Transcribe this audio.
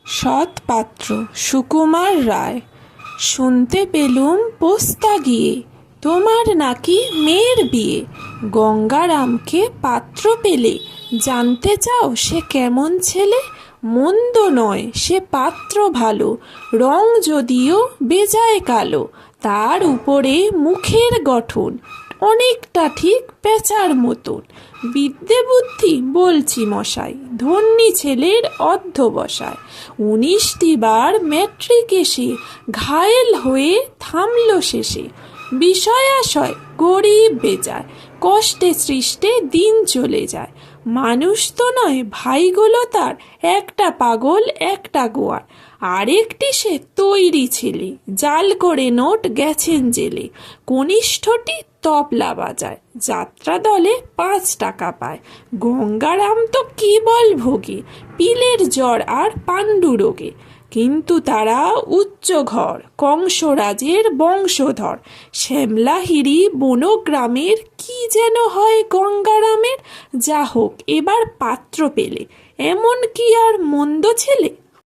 সৎপাত্র সুকুমার রায়। শুনতে পেলুম পোস্তা গিয়ে তোমার নাকি মেয়ের বিয়ে। গঙ্গারামকে পাত্র পেলে জানতে চাও সে কেমন ছেলে? মন্দ নয় সে পাত্র ভালো, রং যদিও বেজায় কালো। তার উপরে মুখের গঠন অনেকটা ঠিক পেঁচার মতন। বিদ্যে বুদ্ধি বলছি মশাই, ধন্যী ছেলের অধ্যবসায়। 19টি বার ম্যাট্রিক এসে ঘায়েল হয়ে থামল শেষে। বিষয় আশয় গরিব বেজায়, কষ্টে সৃষ্টে দিন চলে যায়। মানুষ তো নয় ভাইগুলো তার, একটা পাগল একটা গোয়ার। আরেকটি সে তৈরি ছেলে, জাল করে নোট গেছেন জেলে। কনিষ্ঠটি তবলা বাজায়, যাত্রা দলে 5 টাকা পায়। গঙ্গারাম তো কেবল ভোগে পিলের জ্বর আর পাণ্ডু রোগে। কিন্তু তারা উচ্চ ঘর, কংসরাজের বংশধর। শ্যামলাহিরি বনগ্রামের কি যেন হয় গঙ্গারামের। যা হোক এবার পাত্র পেলে, এমন কি আর মন্দ ছেলে?